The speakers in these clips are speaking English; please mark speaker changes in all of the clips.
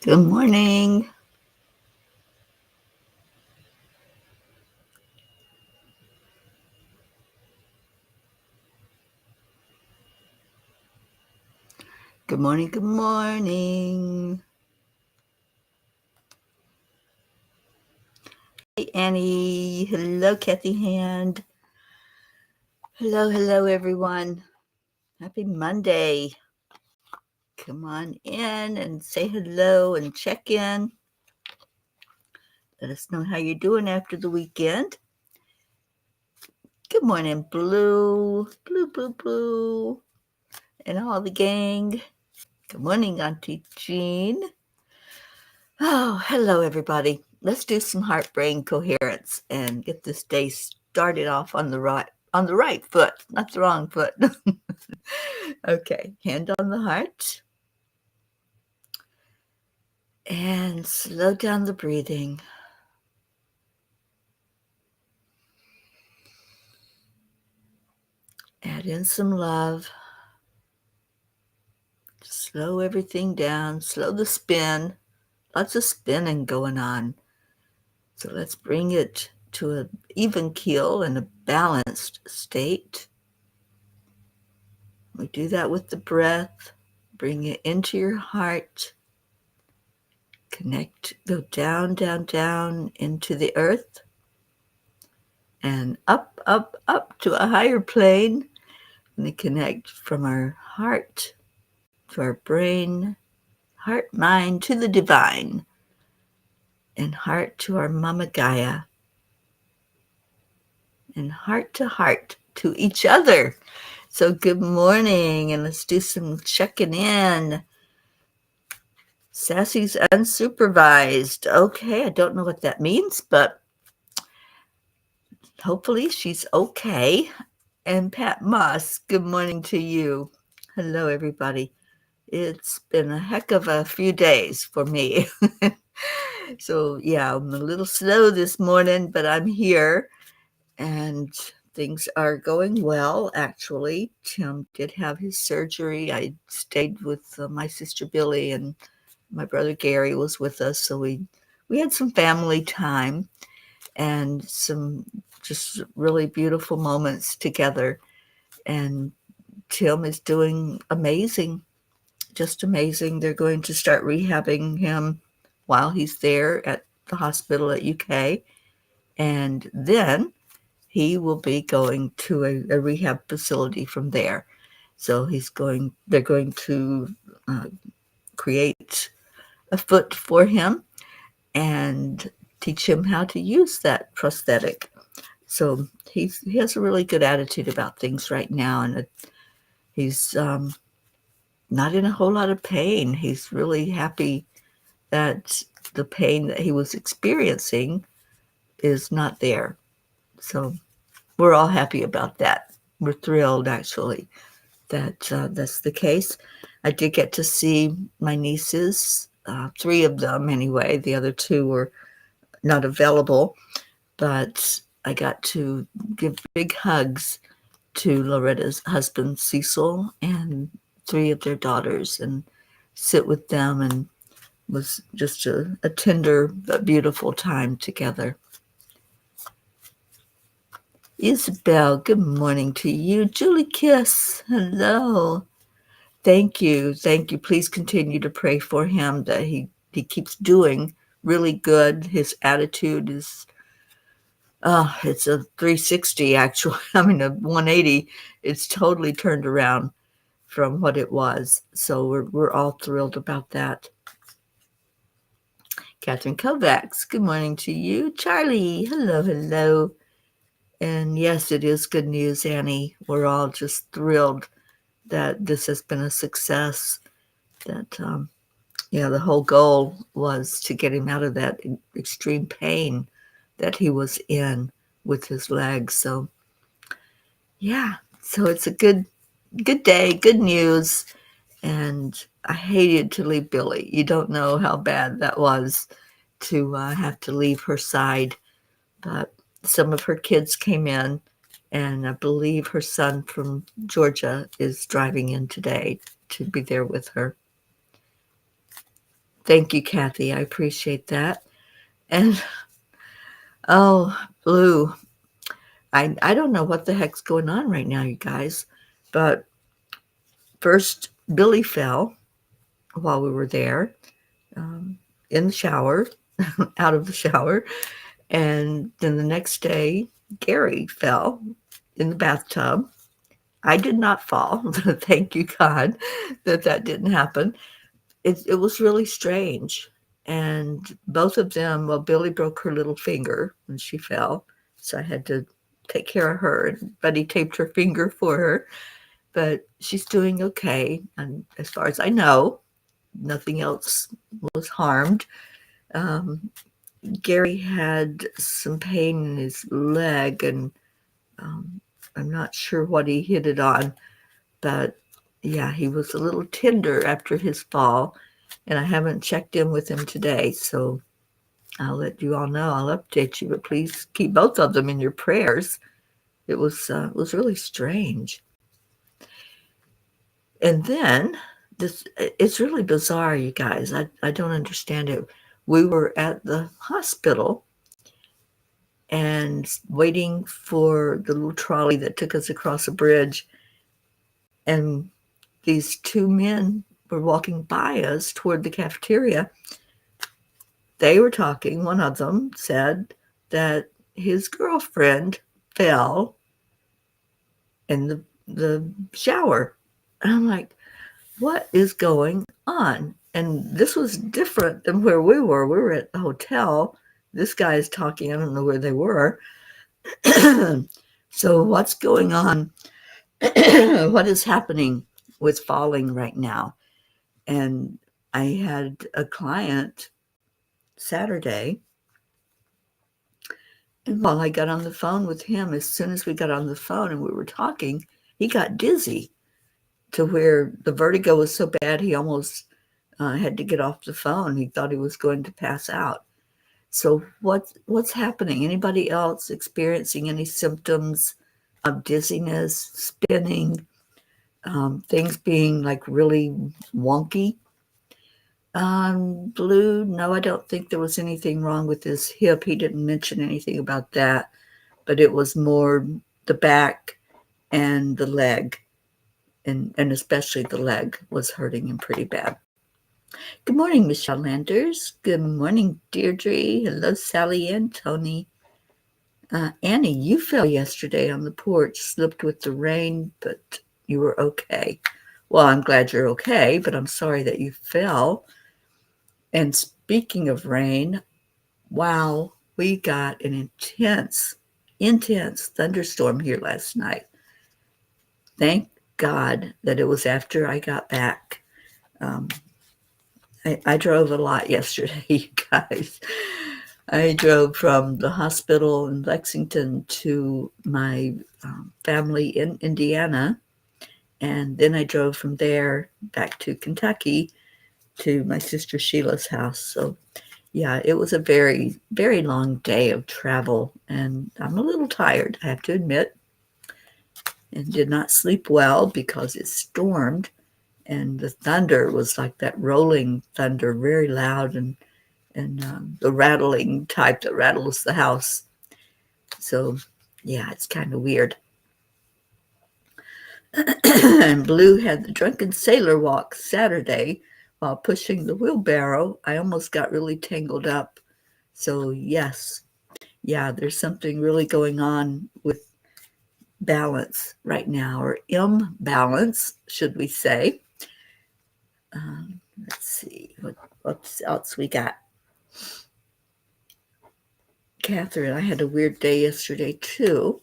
Speaker 1: Good morning. Good morning. Good morning. Hey, Annie. Hello, Kathy Hand. Hello, everyone. Happy Monday. Come on in and say hello and check in. Let us know how you're doing after the weekend. Good morning, Blue, and all the gang. Good morning, Auntie Jean. Oh, hello, everybody. Let's do some heart brain coherence and get this day started off on the right foot, not the wrong foot. Okay, hand on the heart and slow down the breathing. Add in some love. Slow everything down. Slow the spin. Lots of spinning going on. So let's bring it to an even keel and a balanced state. We do that with the breath. Bring it into your heart. Connect, go down, down, down into the earth and up to a higher plane. And we connect from our heart to our brain, heart, mind to the divine, and heart to our Mama Gaia, and heart to each other. So good morning, and let's do some checking in. Sassy's unsupervised. Okay, I don't know what that means, but hopefully she's okay. And Pat Moss, good morning to you. Hello, everybody. It's been a heck of a few days for me. So, yeah, I'm a little slow this morning, but I'm here and things are going well, actually. Tim did have his surgery. I stayed with my sister Billy, and my brother Gary was with us. So we had some family time and some just really beautiful moments together. And Tim is doing amazing, just amazing. They're going to start rehabbing him while he's there at the hospital at UK. And then he will be going to a rehab facility from there. So they're going to uh, create a foot for him and teach him how to use that prosthetic. So he has a really good attitude about things right now, and he's not in a whole lot of pain. He's really happy that the pain that he was experiencing is not there. So we're all happy about that. We're thrilled, actually, that that's the case. I did get to see my nieces, three of them anyway. The other two were not available, but I got to give big hugs to Loretta's husband, Cecil, and three of their daughters and sit with them, and was just a tender but beautiful time together. Isabel, good morning to you. Julie Kiss, hello. Thank you. Thank you. Please continue to pray for him that he keeps doing really good. His attitude is, it's a 360 actually. I mean, a 180. It's totally turned around from what it was. So we're all thrilled about that. Catherine Kovacs, good morning to you. Charlie, hello. And yes, it is good news, Annie. We're all just thrilled that this has been a success. That the whole goal was to get him out of that extreme pain that he was in with his legs. So yeah, so it's a good day, good news. And I hated to leave Billy. You don't know how bad that was to have to leave her side. But some of her kids came in, and I believe her son from Georgia is driving in today to be there with her. Thank you, Kathy. I appreciate that. And oh, Blue, I don't know what the heck's going on right now, you guys. But first, Billy fell while we were there, um, in the shower, out of the shower. And then the next day, Gary fell in the bathtub. I did not fall. Thank you, God, that didn't happen. It was really strange. And both of them, well, Billy broke her little finger when she fell. So I had to take care of her. And Buddy taped her finger for her. But she's doing okay. And as far as I know, nothing else was harmed. Um, Gary had some pain in his leg, and um, I'm not sure what he hit it on, but yeah, he was a little tender after his fall, and I haven't checked in with him today, so I'll let you all know. I'll update you, but please keep both of them in your prayers. It was really strange. And then this it's really bizarre, you guys. I don't understand it. We were at the hospital and waiting for the little trolley that took us across a bridge, and these two men were walking by us toward the cafeteria. They were talking. One of them said that his girlfriend fell in the shower. And I'm like, what is going on? And this was different than where we were. We were at the hotel. This guy is talking. I don't know where they were. So what's going on? What is happening with falling right now? And I had a client Saturday, and while I got on the phone with him, as soon as we got on the phone and we were talking, he got dizzy to where the vertigo was so bad he almost had to get off the phone. He thought he was going to pass out. So what's happening? Anybody else experiencing any symptoms of dizziness, spinning, things being like really wonky? Blue, no, I don't think there was anything wrong with his hip. He didn't mention anything about that, but it was more the back and the leg, and especially the leg was hurting him pretty bad. Good morning, Michelle Landers. Good morning, Deirdre. Hello, Sally and Tony. Annie, you fell yesterday on the porch, slipped with the rain, but you were okay. Well, I'm glad you're okay, but I'm sorry that you fell. And speaking of rain, wow, we got an intense thunderstorm here last night. Thank God that it was after I got back. I drove a lot yesterday, you guys. I drove from the hospital in Lexington to my family in Indiana, and then I drove from there back to Kentucky to my sister Sheila's house. So yeah, it was a very, very long day of travel, and I'm a little tired, I have to admit, and did not sleep well because it stormed, and the thunder was like that rolling thunder, very loud, and the rattling type that rattles the house. So yeah, it's kind of weird. And Blue had the drunken sailor walk Saturday while pushing the wheelbarrow. I almost got really tangled up. So yes, yeah, there's something really going on with balance right now, or imbalance, should we say. Let's see, what else we got. Catherine, I had a weird day yesterday too,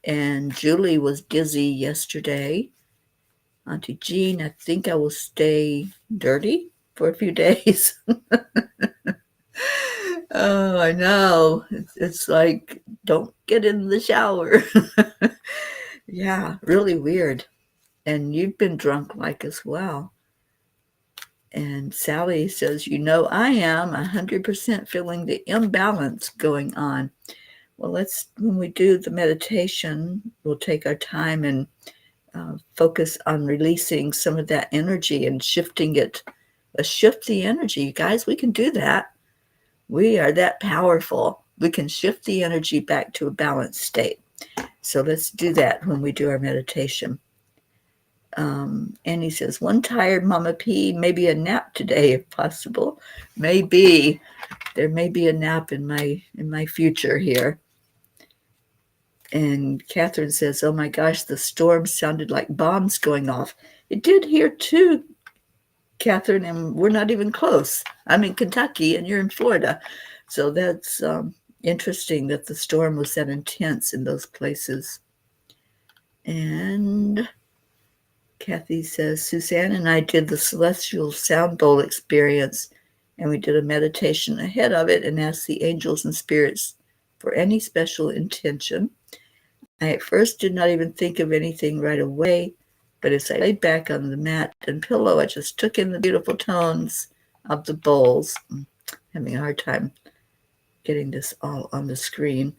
Speaker 1: and Julie was dizzy yesterday. Auntie Jean, I think I will stay dirty for a few days. Oh, I know. It's like, don't get in the shower. Yeah, really weird. And you've been drunk like as well. And Sally says, I am 100% feeling the imbalance going on. Well, when we do the meditation, we'll take our time and focus on releasing some of that energy and shifting it Let's shift the energy. You guys, we can do that. We are that powerful. We can shift the energy back to a balanced state. So let's do that when we do our meditation. Annie says, one tired Mama P, maybe a nap today if possible. Maybe. There may be a nap in my future here. And Catherine says, oh my gosh, the storm sounded like bombs going off. It did here too, Catherine, and we're not even close. I'm in Kentucky and you're in Florida. So that's interesting that the storm was that intense in those places. And Kathy says, Suzanne and I did the celestial sound bowl experience, and we did a meditation ahead of it and asked the angels and spirits for any special intention. I at first did not even think of anything right away, but as I laid back on the mat and pillow, I just took in the beautiful tones of the bowls. I'm having a hard time getting this all on the screen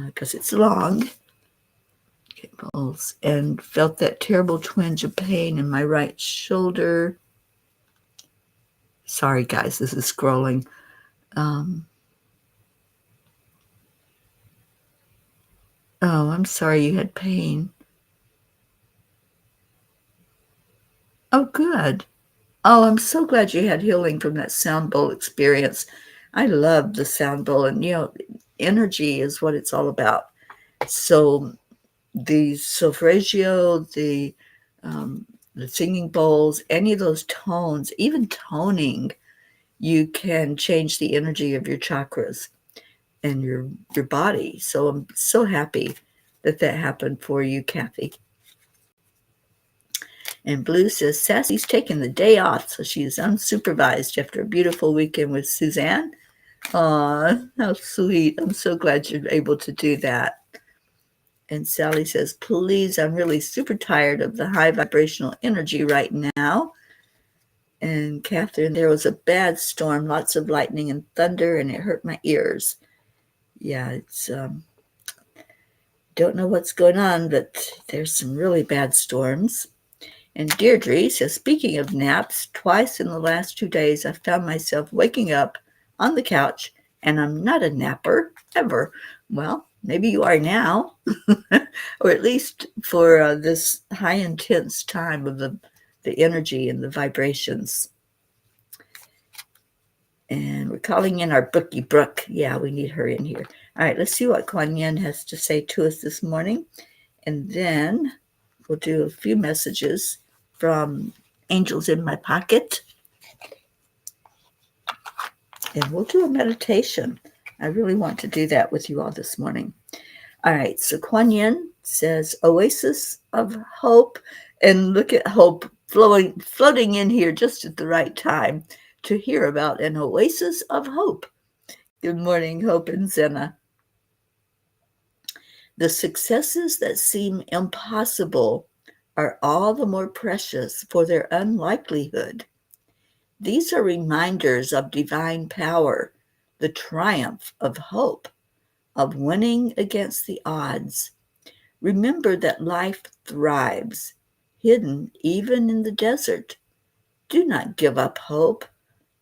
Speaker 1: because it's long. Bowls, and felt that terrible twinge of pain in my right shoulder. Sorry, guys, this is scrolling. Oh, I'm sorry you had pain. Oh, good. Oh, I'm so glad you had healing from that sound bowl experience. I love the sound bowl, and energy is what it's all about. So the solfeggio, the singing bowls, any of those tones, even toning, you can change the energy of your chakras and your body. So I'm so happy that happened for you, Kathy. And Blue says Sassy's taking the day off, so she's unsupervised after a beautiful weekend with Suzanne. Aw, how sweet. I'm so glad you're able to do that. And Sally says, please, I'm really super tired of the high vibrational energy right now. And Catherine, there was a bad storm, lots of lightning and thunder, and it hurt my ears. Yeah, it's don't know what's going on, but there's some really bad storms. And Deirdre says, speaking of naps, twice in the last 2 days, I found myself waking up on the couch, and I'm not a napper ever. Well, maybe you are now, or at least for this high intense time of the energy and the vibrations. And we're calling in our bookie Brooke. Yeah, we need her in here. All right, let's see what Kuan Yin has to say to us this morning. And then we'll do a few messages from Angels in My Pocket. And we'll do a meditation. I really want to do that with you all this morning. All right, so Kuan Yin says, oasis of hope. And look at hope floating in here just at the right time to hear about an oasis of hope. Good morning, Hope and Zena. The successes that seem impossible are all the more precious for their unlikelihood. These are reminders of divine power, the triumph of hope, of winning against the odds. Remember that life thrives, hidden even in the desert. Do not give up hope.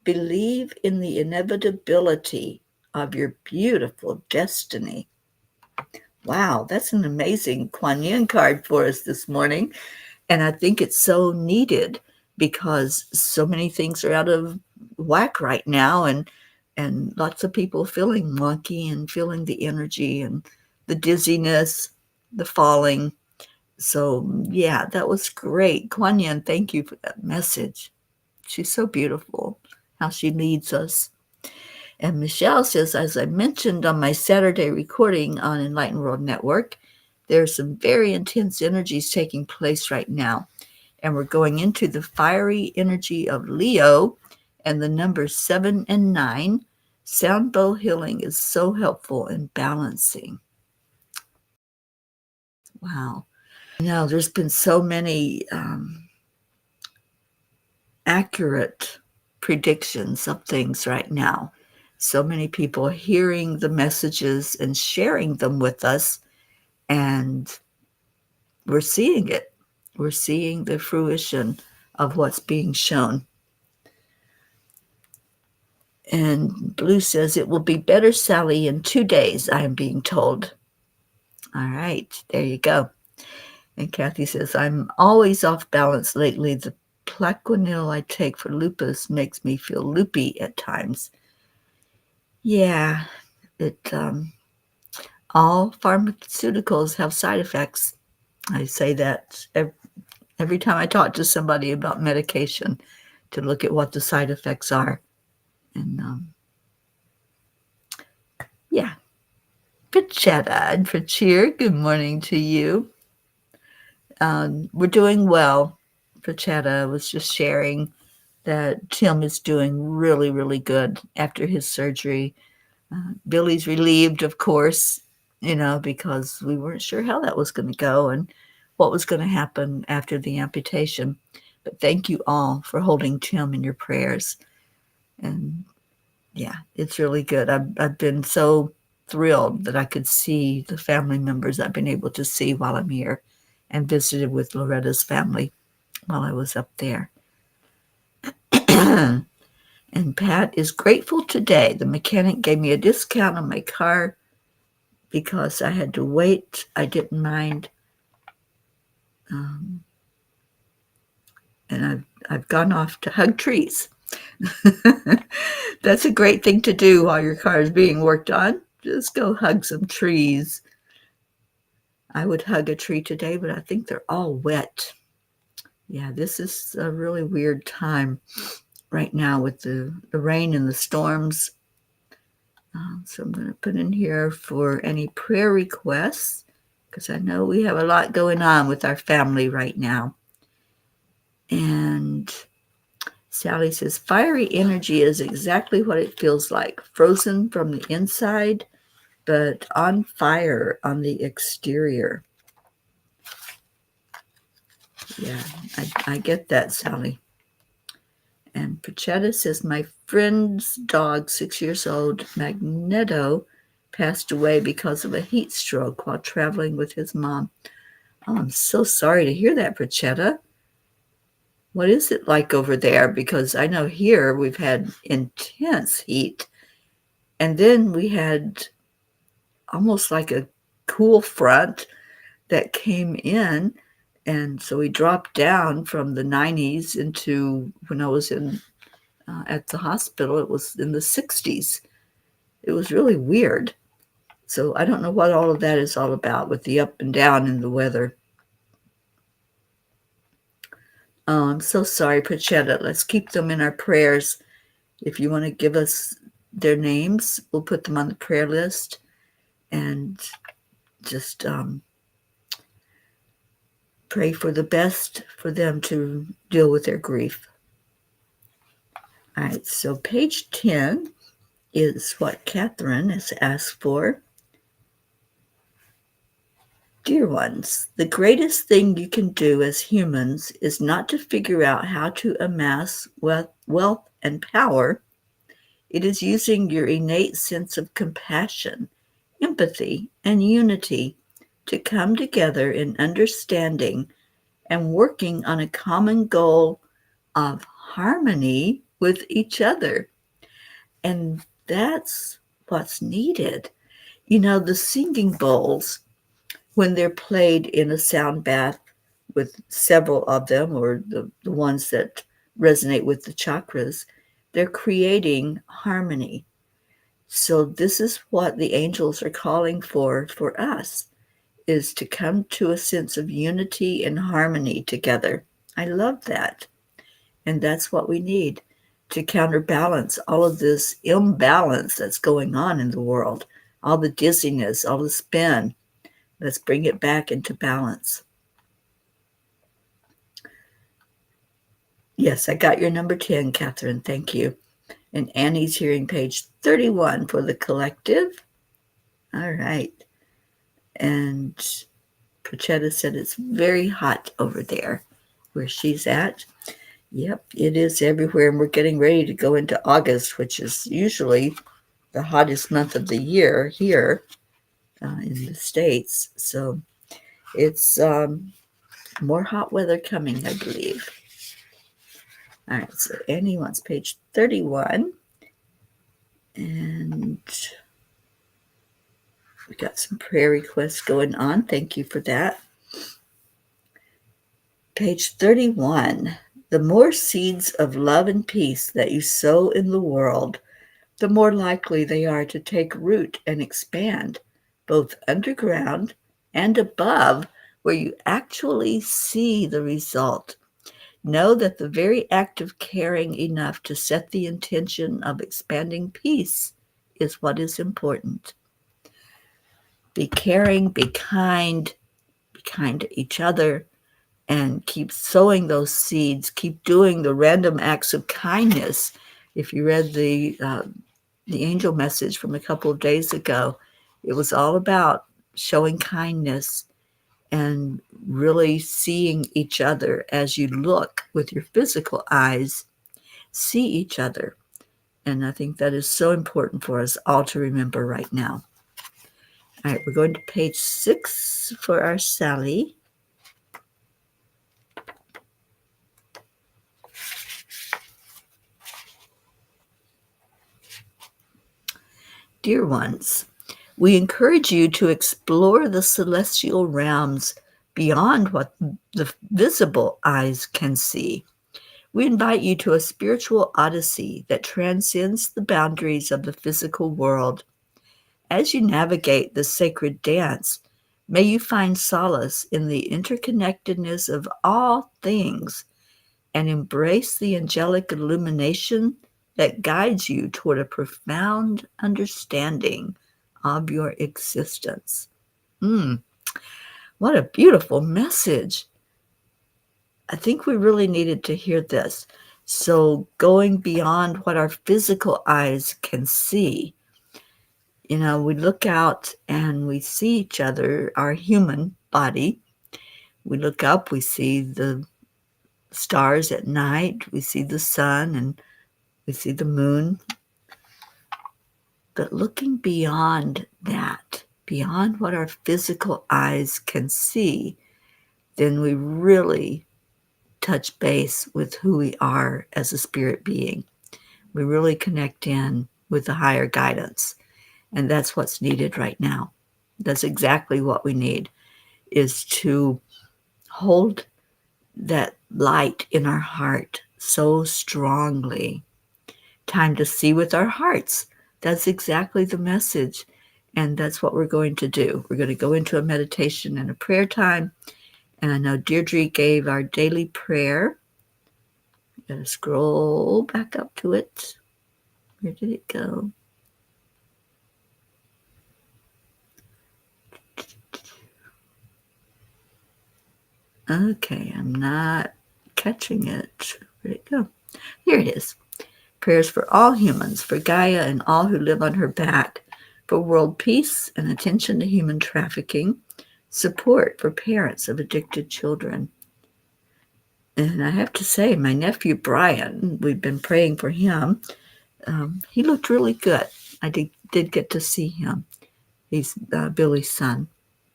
Speaker 1: Believe in the inevitability of your beautiful destiny. Wow, that's an amazing Kuan Yin card for us this morning. And I think it's so needed because so many things are out of whack right now, and lots of people feeling wonky and feeling the energy and the dizziness, the falling. So yeah, that was great. Kuan Yin, thank you for that message. She's so beautiful, how she leads us. And Michelle says, as I mentioned on my Saturday recording on Enlightened World Network, there's some very intense energies taking place right now. And we're going into the fiery energy of Leo and the numbers 7 and 9. Sound bowl healing is so helpful in balancing. Wow. Now, there's been so many accurate predictions of things right now. So many people hearing the messages and sharing them with us, and we're seeing it. We're seeing the fruition of what's being shown. And Blue says, it will be better, Sally, in 2 days, I am being told. All right, there you go. And Kathy says, I'm always off balance lately. The Plaquenil I take for lupus makes me feel loopy at times. Yeah, all pharmaceuticals have side effects. I say that every time I talk to somebody about medication, to look at what the side effects are. And yeah, Pachetta and Pachir, good morning to you. We're doing well. Pachetta was just sharing that Tim is doing really, really good after his surgery. Billy's relieved, of course, because we weren't sure how that was going to go and what was going to happen after the amputation. But thank you all for holding Tim in your prayers. And yeah, it's really good. I've been so thrilled that I could see the family members I've been able to see while I'm here, and visited with Loretta's family while I was up there. And Pat is grateful today. The mechanic gave me a discount on my car because I had to wait. I didn't mind. And I've gone off to hug trees. That's a great thing to do while your car is being worked on. Just go hug some trees. I would hug a tree today, but I think they're all wet. Yeah, this is a really weird time right now with the rain and the storms. So I'm going to put in here for any prayer requests, because I know we have a lot going on with our family right now. And Sally says, fiery energy is exactly what it feels like, frozen from the inside, but on fire on the exterior. Yeah, I get that, Sally. And Pachetta says, my friend's dog, 6 years old, Magneto, passed away because of a heat stroke while traveling with his mom. Oh, I'm so sorry to hear that, Pachetta. What is it like over there? Because I know here we've had intense heat, and then we had almost like a cool front that came in, and so we dropped down from the 90s into, when I was at the hospital, it was in the 60s. It was really weird. So I don't know what all of that is all about with the up and down in the weather. Oh, I'm so sorry, Pachetta. Let's keep them in our prayers. If you want to give us their names, we'll put them on the prayer list and just pray for the best for them to deal with their grief. All right, so page 10 is what Catherine has asked for. Dear ones, the greatest thing you can do as humans is not to figure out how to amass wealth and power. It is using your innate sense of compassion, empathy, and unity to come together in understanding and working on a common goal of harmony with each other. And that's what's needed. The singing bowls, when they're played in a sound bath with several of them, or the ones that resonate with the chakras, they're creating harmony. So this is what the angels are calling for us, is to come to a sense of unity and harmony together. I love that. And that's what we need to counterbalance all of this imbalance that's going on in the world, all the dizziness, all the spin. Let's bring it back into balance. Yes, I got your number 10, Catherine. Thank you. And Annie's hearing page 31 for the collective. All right. And Pachetta said it's very hot over there where she's at. Yep, it is everywhere. And we're getting ready to go into August, which is usually the hottest month of the year here in the States. So it's more hot weather coming, I believe. All right, so Annie wants page 31. got some prayer requests going on. Thank you for that. Page 31. The more seeds of love and peace that you sow in the world, the more likely they are to take root and expand, both underground and above, where you actually see the result. Know that the very act of caring enough to set the intention of expanding peace is what is important. Be caring, be kind to each other, and keep sowing those seeds. Keep doing the random acts of kindness. If you read the angel message from a couple of days ago, it was all about showing kindness and really seeing each other as you look with your physical eyes, see each other. And I think that is so important for us all to remember right now. All right, we're going to page 6 for our Sally. Dear ones, we encourage you to explore the celestial realms beyond what the visible eyes can see. We invite you to a spiritual odyssey that transcends the boundaries of the physical world. As you navigate the sacred dance, may you find solace in the interconnectedness of all things and embrace the angelic illumination that guides you toward a profound understanding of your existence. What a beautiful message. I think we really needed to hear this. So going beyond what our physical eyes can see, we look out and we see each other, our human body. We look up, we see the stars at night, we see the sun, and we see the moon. But looking beyond that, beyond what our physical eyes can see, then we really touch base with who we are as a spirit being. We really connect in with the higher guidance. And that's what's needed right now. That's exactly what we need, is to hold that light in our heart so strongly. Time to see with our hearts. That's exactly the message. And that's what we're going to do. We're going to go into a meditation and a prayer time. And I know Deirdre gave our daily prayer. I'm going to scroll back up to it. Where did it go? Okay, I'm not catching it. Where'd it go? Here it is. Prayers for all humans, for Gaia and all who live on her back, for world peace and attention to human trafficking, support for parents of addicted children. And I have to say, my nephew Brian, we've been praying for him. He looked really good. I did get to see him. He's Billy's son,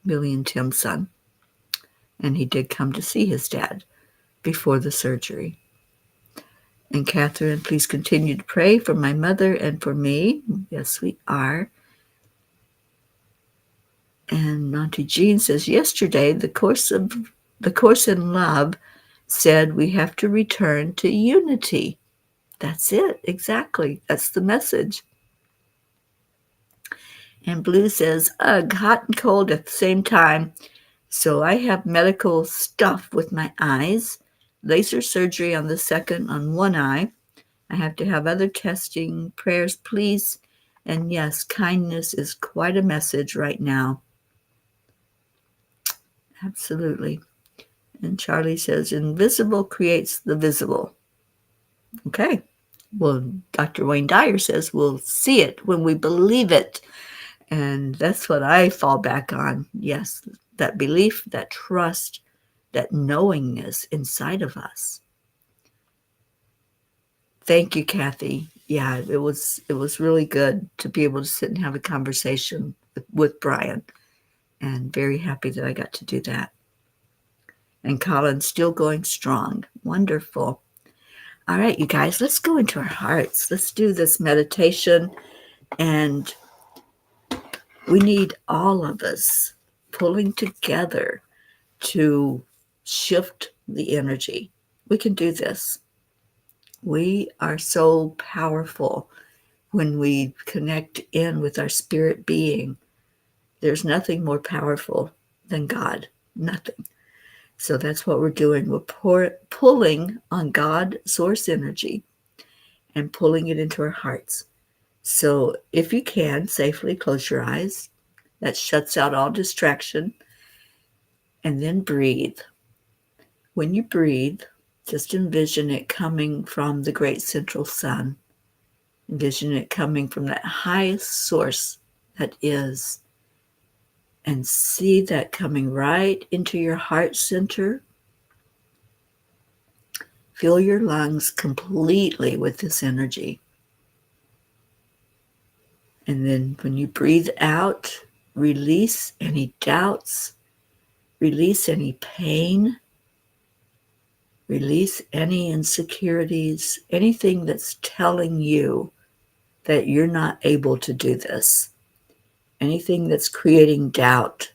Speaker 1: Billy and Tim's son. And he did come to see his dad before the surgery. And Catherine, please continue to pray for my mother and for me. Yes, we are. And Auntie Jean says, yesterday, the Course in Love said we have to return to unity. That's it, exactly. That's the message. And Blue says, ugh, hot and cold at the same time. So I have medical stuff with my eyes, laser surgery on the second on one eye. I have to have other testing. Prayers, please. And yes, kindness is quite a message right now. Absolutely. And Charlie says, invisible creates the visible. Okay. Well, Dr. Wayne Dyer says, we'll see it when we believe it. And that's what I fall back on. Yes, that belief, that trust, that knowingness inside of us. Thank you, Kathy. Yeah, it was really good to be able to sit and have a conversation with Brian, and very happy that I got to do that. And Colin's still going strong. Wonderful. All right, you guys, let's go into our hearts. Let's do this meditation. And We need all of us pulling together to shift the energy. We can do this. We are so powerful when we connect in with our spirit being. There's nothing more powerful than God. Nothing. So that's what we're doing. We're pulling on God source energy and pulling it into our hearts. So if you can, safely close your eyes. That shuts out all distraction. And then breathe. When you breathe, just envision it coming from the great central sun. Envision it coming from that highest source that is. And see that coming right into your heart center. Fill your lungs completely with this energy. And then when you breathe out, release any doubts, release any pain, release any insecurities, anything that's telling you that you're not able to do this, anything that's creating doubt.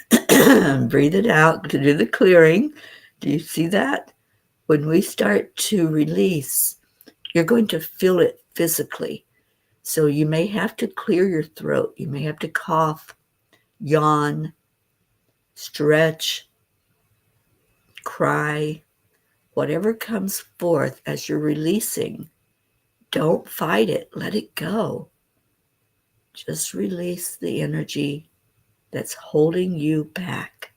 Speaker 1: Breathe it out to do the clearing. Do you see that? When we start to release, you're going to feel it physically. So you may have to clear your throat. You may have to cough, yawn, stretch, cry, whatever comes forth as you're releasing. Don't fight it. Let it go. Just release the energy that's holding you back.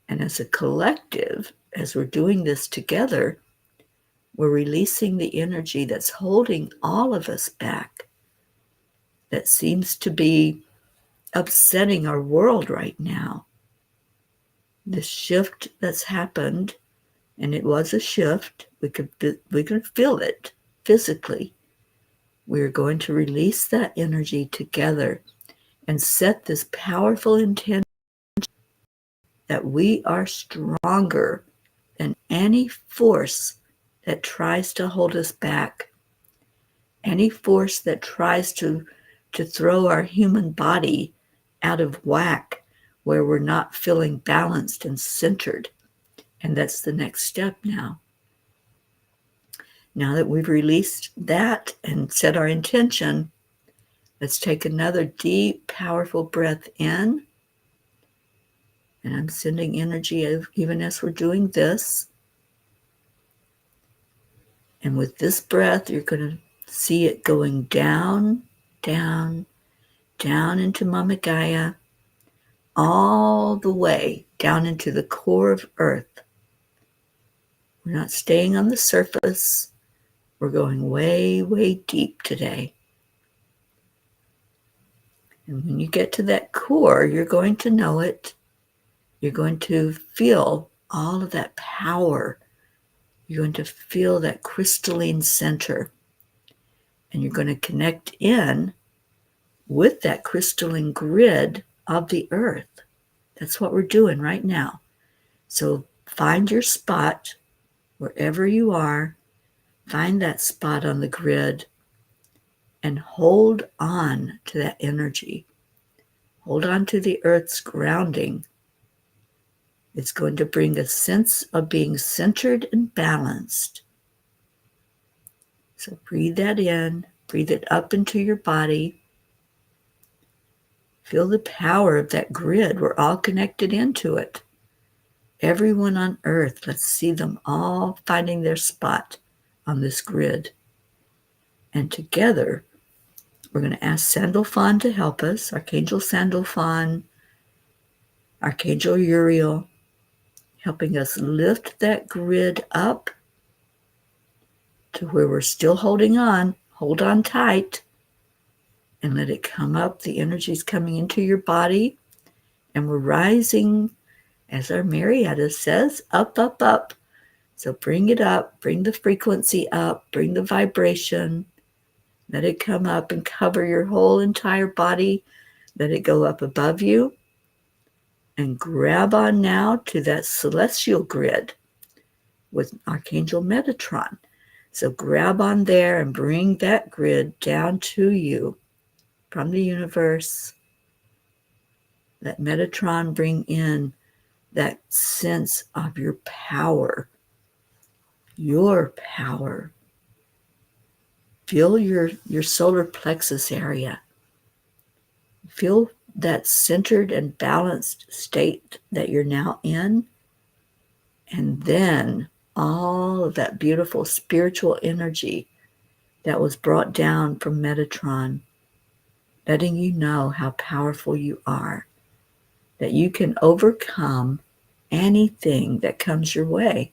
Speaker 1: And as a collective, as we're doing this together, we're releasing the energy that's holding all of us back, that seems to be upsetting our world right now. The shift that's happened, and it was a shift, we could feel it physically. We're going to release that energy together and set this powerful intention that we are stronger than any force that tries to hold us back, any force that tries to throw our human body out of whack where we're not feeling balanced and centered. And that's the next step now. Now that we've released that and set our intention, let's take another deep, powerful breath in. And I'm sending energy even as we're doing this. And with this breath, you're going to see it going down, down, down into Mama Gaia, all the way down into the core of Earth. We're not staying on the surface. We're going way, way deep today. And when you get to that core, you're going to know it. You're going to feel all of that power. You're going to feel that crystalline center. And you're going to connect in with that crystalline grid of the earth. That's what we're doing right now. So find your spot wherever you are. Find that spot on the grid and hold on to that energy. Hold on to the earth's grounding. It's going to bring a sense of being centered and balanced. So breathe that in. Breathe it up into your body. Feel the power of that grid. We're all connected into it. Everyone on earth, let's see them all finding their spot on this grid. And together, we're going to ask Sandalphon to help us, Archangel Sandalphon, Archangel Uriel, helping us lift that grid up to where we're still holding on. Hold on tight and let it come up. The energy's coming into your body and we're rising, as our Marietta says, up, up, up. So bring it up, bring the frequency up, bring the vibration. Let it come up and cover your whole entire body. Let it go up above you. And grab on now to that celestial grid with Archangel Metatron. So grab on there and bring that grid down to you. from the universe. Let Metatron bring in that sense of your power. Your power. Feel your solar plexus area. Feel that centered and balanced state that you're now in. And then all of that beautiful spiritual energy that was brought down from Metatron, letting you know how powerful you are, that you can overcome anything that comes your way.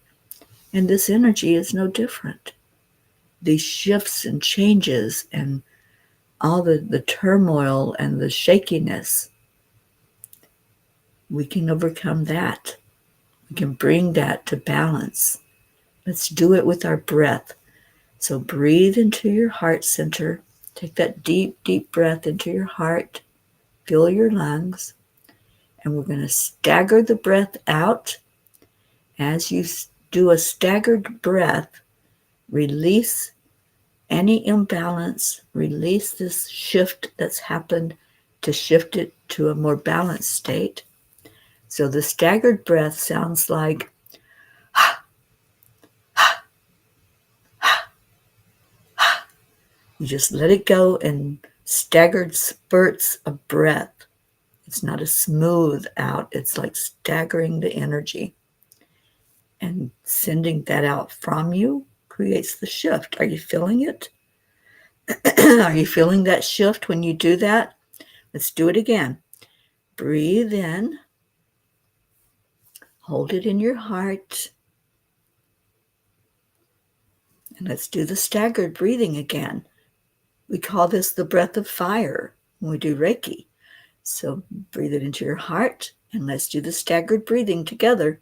Speaker 1: And this energy is no different. These shifts and changes and all the turmoil and the shakiness, we can overcome that. We can bring that to balance. Let's do it with our breath. So breathe into your heart center. Take that deep, deep breath into your heart. Fill your lungs. And we're going to stagger the breath out. As you do a staggered breath, release any imbalance, release this shift that's happened to shift it to a more balanced state. So the staggered breath sounds like you just let it go in staggered spurts of breath. It's not a smooth out. It's like staggering the energy. And sending that out from you creates the shift. Are you feeling it? Are you feeling that shift when you do that? Let's do it again. Breathe in. Hold it in your heart. And let's do the staggered breathing again. We call this the breath of fire when we do Reiki. So breathe it into your heart, and let's do the staggered breathing together.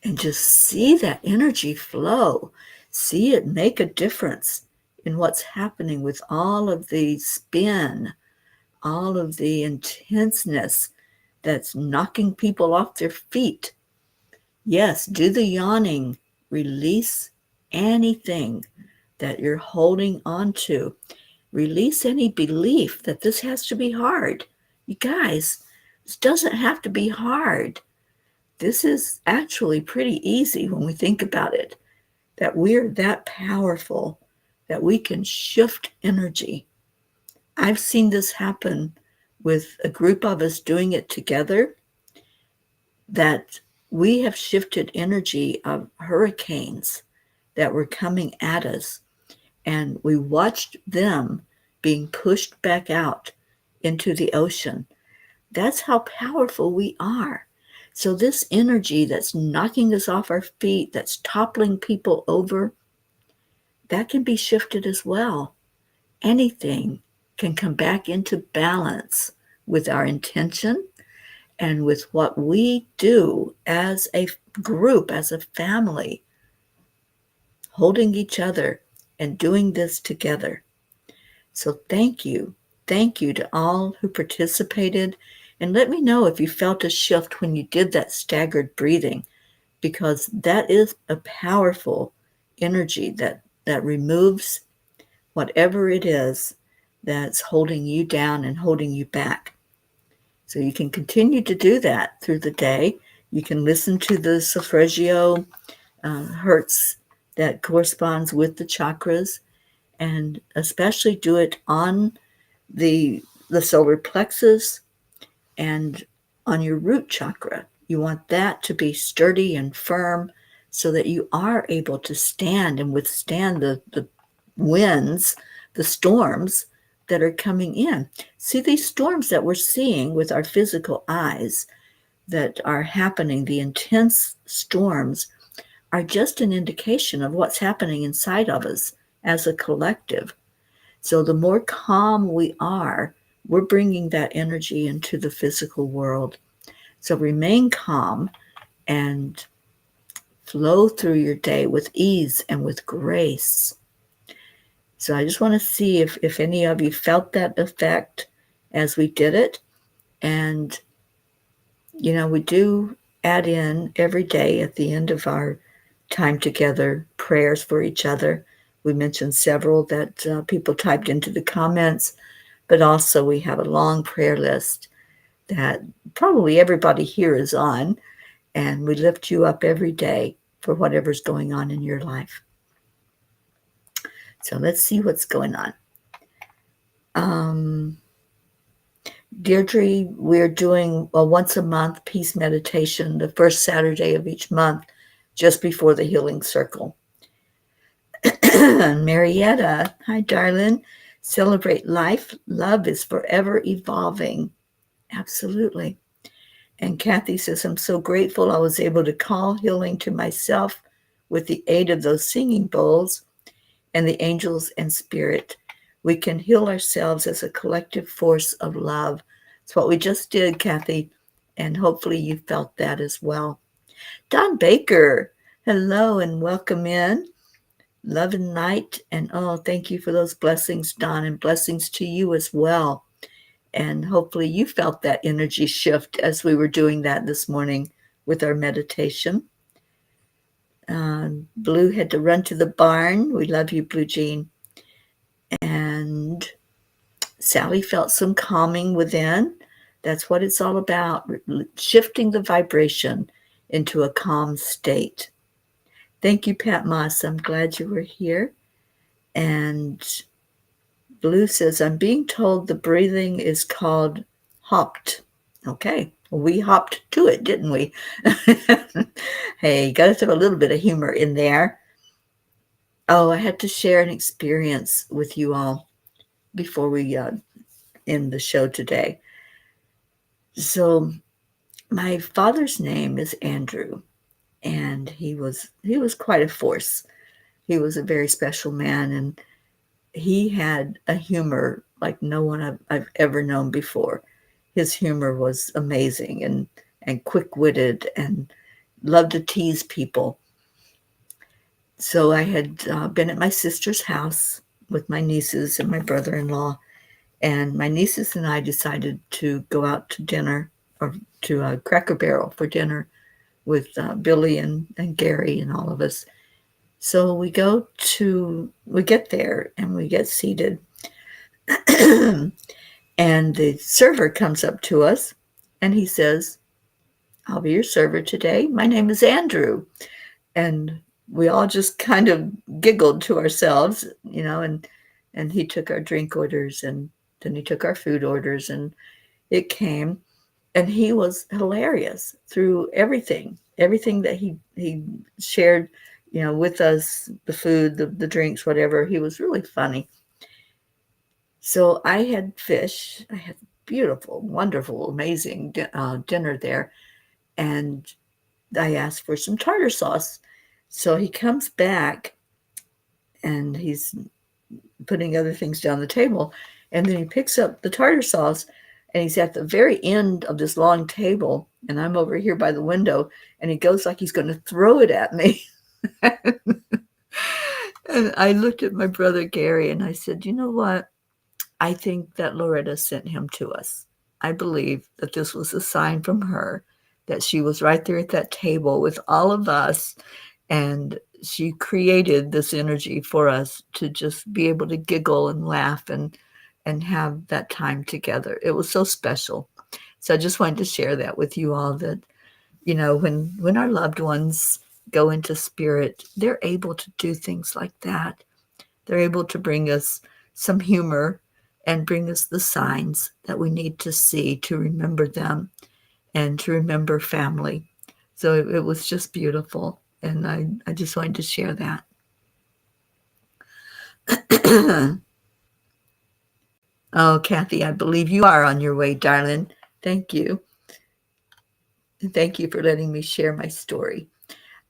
Speaker 1: And just see that energy flow. See it make a difference in what's happening with all of the spin, all of the intenseness that's knocking people off their feet. Yes, do the yawning. Release anything that you're holding on to. Release any belief that this has to be hard. You guys, this doesn't have to be hard. This is actually pretty easy when we think about it, that we're that powerful, that we can shift energy. I've seen this happen with a group of us doing it together, that we have shifted energy of hurricanes that were coming at us, and we watched them being pushed back out into the ocean. That's how powerful we are. So this energy that's knocking us off our feet, that's toppling people over, that can be shifted as well. Anything can come back into balance with our intention and with what we do as a group, as a family, holding each other and doing this together. So thank you. Thank you to all who participated. And let me know if you felt a shift when you did that staggered breathing, because that is a powerful energy that removes whatever it is that's holding you down and holding you back. So you can continue to do that through the day. You can listen to the solfeggio hertz that corresponds with the chakras, and especially do it on the solar plexus and on your root chakra. You want that to be sturdy and firm so that you are able to stand and withstand the winds, the storms that are coming in. See, these storms that we're seeing with our physical eyes that are happening, the intense storms, are just an indication of what's happening inside of us as a collective. So the more calm we are, we're bringing that energy into the physical world. So remain calm and flow through your day with ease and with grace. So I just want to see if any of you felt that effect as we did it. And, we do add in every day at the end of our time together, prayers for each other. We mentioned several that people typed into the comments, but also we have a long prayer list that probably everybody here is on, and we lift you up every day for whatever's going on in your life. So let's see what's going on. Deirdre, we're doing a once a month peace meditation the first Saturday of each month, just before the healing circle. Marietta, hi darling, celebrate life. Love is forever evolving. Absolutely. And Kathy says, I'm so grateful I was able to call healing to myself with the aid of those singing bowls and the angels and spirit. We can heal ourselves as a collective force of love. It's what we just did, Kathy, and hopefully you felt that as well. Don Baker, hello and welcome in. Love and light, and oh, thank you for those blessings, Don, and blessings to you as well. And hopefully you felt that energy shift as we were doing that this morning with our meditation. Blue had to run to the barn. We love you, Blue Jean. And Sally felt some calming within. That's what it's all about, shifting the vibration into a calm state. Thank you, Pat Moss. I'm glad you were here. And Blue says, I'm being told the breathing is called hopped. Okay, well, we hopped to it, didn't we? Hey, got to throw a little bit of humor in there. Oh, I had to share an experience with you all before we end the show today. So my father's name is Andrew, and he was quite a force. He was a very special man, and he had a humor like no one I've ever known before. His humor was amazing and quick-witted and loved to tease people. So I had been at my sister's house with my nieces and my brother-in-law, and my nieces and I decided to go out to dinner, or to a Cracker Barrel for dinner with Billy and Gary and all of us. So we get there and we get seated. And the server comes up to us and he says, I'll be your server today. My name is Andrew. And we all just kind of giggled to ourselves, and he took our drink orders, and then he took our food orders, and it came. And he was hilarious through everything that he shared, with us, the food, the drinks, whatever. He was really funny. So I had fish. I had beautiful, wonderful, amazing dinner there. And I asked for some tartar sauce. So he comes back and he's putting other things down the table. And then he picks up the tartar sauce and he's at the very end of this long table. And I'm over here by the window, and he goes like he's going to throw it at me. And I looked at my brother Gary and I said, you know what? I think that Loretta sent him to us. I believe that this was a sign from her that she was right there at that table with all of us, and she created this energy for us to just be able to giggle and laugh and have that time together. It was so special. So I just wanted to share that with you all, that when our loved ones go into spirit, they're able to do things like that. They're able to bring us some humor and bring us the signs that we need to see to remember them and to remember family. So it was just beautiful. And I just wanted to share that. Oh, Kathy, I believe you are on your way, darling. Thank you. And thank you for letting me share my story.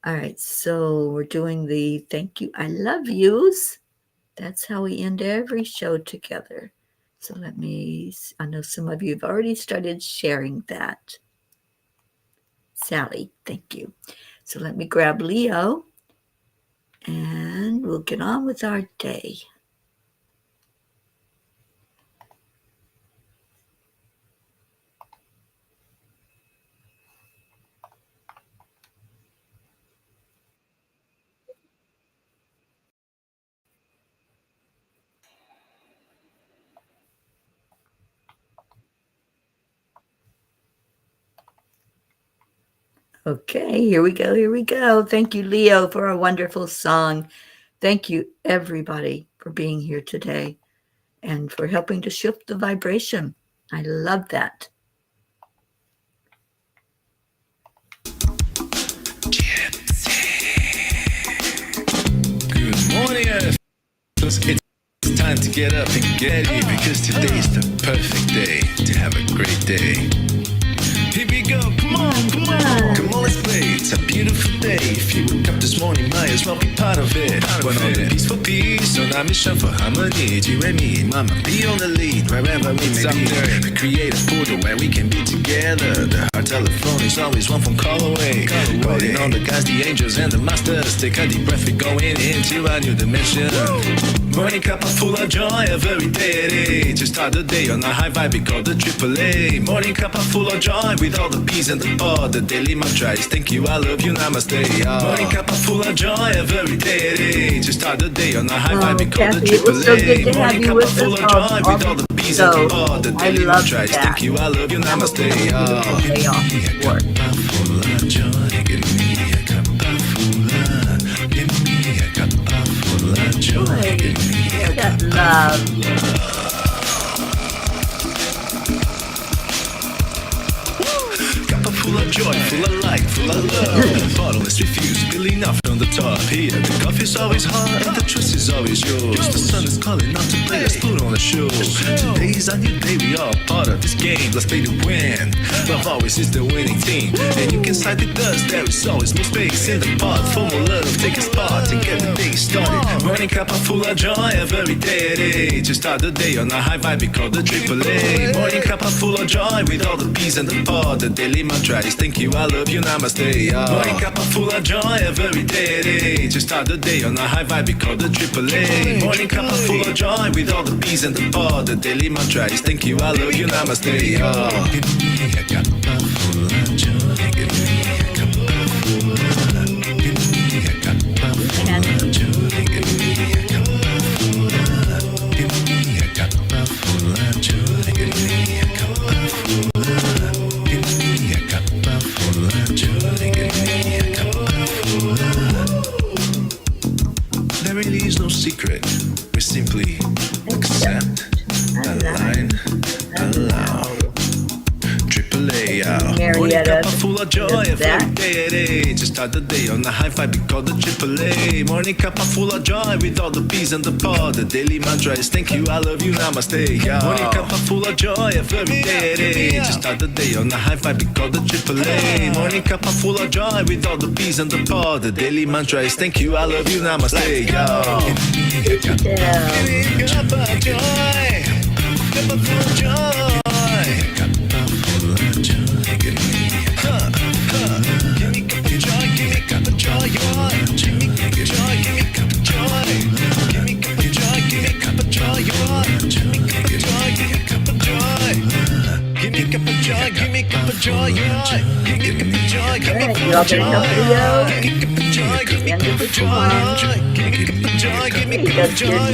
Speaker 1: All right, so we're doing the thank you, I love yous. That's how we end every show together. So I know some of you have already started sharing that. Sally, thank you. So let me grab Leo and we'll get on with our day. Okay, here we go. Here we go. Thank you, Leo, for a wonderful song. Thank you, everybody, for being here today and for helping to shift the vibration. I love that.
Speaker 2: Good morning, Earth. It's time to get up and get it because today is the perfect day to have a great day. Here we go, come on, let's play. It's a beautiful day. If you woke up this morning, might as well be part of it. One on the peace for peace, on our mission for harmony. You and me, mama, be on the lead wherever we may be. We create a portal where we can be together. The heart telephone is always one phone call away. Calling on the guys, the angels and the masters. Take a deep breath, we're going into a new dimension. Morning cup full of joy every day. To start the day on a high vibe, we call the AAA. Morning cup full of joy with all the peace and the pod. The daily mantra is thank you, I love you, namaste. Morning cup full of joy every day. To start the day on a high vibe, we call the AAA. Morning cup full of joy with all the peace and the pod. The daily mantra is thank you, I love you, namaste. Give me a cup full of joy. Give me a cup full of. Give me a cup full of joy. Give me a cup full of love. Full of joy, full of light, full of love. Bottomless refuse, spilling off from the top. Here, the coffee's always hot and the trust is always yours. The sun is calling out to play, let's put on a show. Today's a new day, we are part of this game. Let's play to win. Love always is the winning team. And you can side with us, there is always more space in the pot. For more love, take a spot and get the day started. Morning cup full of joy every day. To start the day on a high vibe, we call the AAA. Morning cup full of joy with all the peace and the pod. The daily mantra is thank you, I love you, namaste. Morning cup full of joy every day. To start the day on a high vibe, we call the AAA. Morning cup full of joy with all the peace and the pod. The daily mantra is thank you, I love you, namaste. Give me a cup full of joy. Give me a cup full of. Give me a cup full of joy. Give me a cup full of. Give me a cup full of joy. Give me a cup full of. Give me a cup full of joy. Give me a cup full of. There really is no secret. We simply accept, align, allow. AAA, morning cup full of joy every day. To start the day on a high vibe, we call the AAA. Morning cup full of joy with all the peace and the pod. The daily mantra is thank you, I love you, namaste. Morning cup full of joy every day. To start the day on a high vibe, we call the AAA. Morning cup full of joy with all the peace and the pod. The daily mantra is thank you, I love you, namaste. Give me a cup of joy. Cup full of joy. Give me a cup of joy, give me a cup of joy, give me a cup of joy, give me a cup of joy, give me a cup of joy, give me a cup of joy, give me a cup of joy, give me a cup of joy, give me a cup of joy, give me a cup of joy, give me a cup of joy, give me a cup of joy, give me a cup of joy, give me a cup of joy, give me a cup of joy, give me a cup of joy.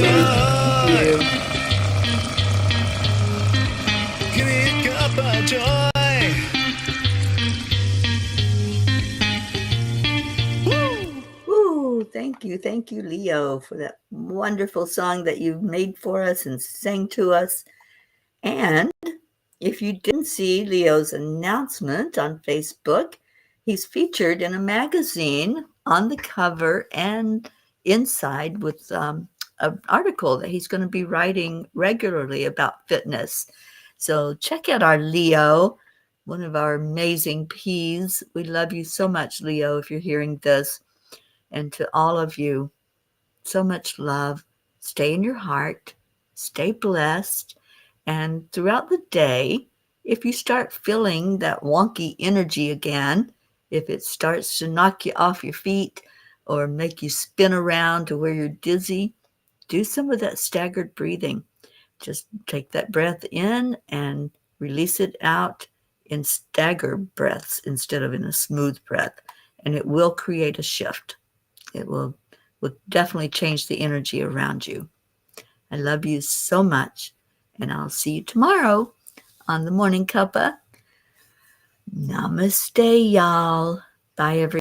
Speaker 1: Thank you, Leo, for that wonderful song that you made for us and sang to us. And if you didn't see Leo's announcement on Facebook, he's featured in a magazine on the cover and inside with an article that he's going to be writing regularly about fitness. So check out our Leo, one of our amazing P's. We love you so much, Leo, if you're hearing this. And to all of you, so much love. Stay in your heart. Stay blessed. And throughout the day, if you start feeling that wonky energy again, if it starts to knock you off your feet or make you spin around to where you're dizzy, do some of that staggered breathing. Just take that breath in and release it out in stagger breaths instead of in a smooth breath. And it will create a shift. It will definitely change the energy around you. I love you so much. And I'll see you tomorrow on the Morning Cuppa. Namaste, y'all. Bye, everyone.